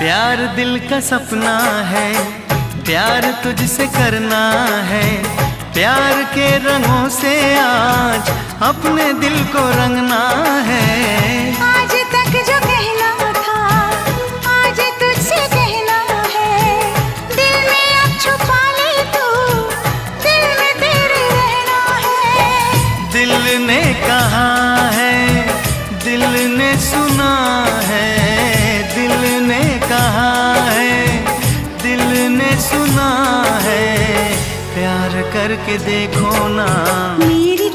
प्यार दिल का सपना है, प्यार तुझसे करना है। प्यार के रंगों से आज अपने दिल को रंगना है। आज तक जो कहना था आज तुझसे कहना है। दिल में अब छुपा ले तू, दिल में तेरे रहना है। दिल ने कहा है, दिल ने सुना है। दिल ने कहा है, दिल ने सुना है। प्यार करके देखो ना, मेरी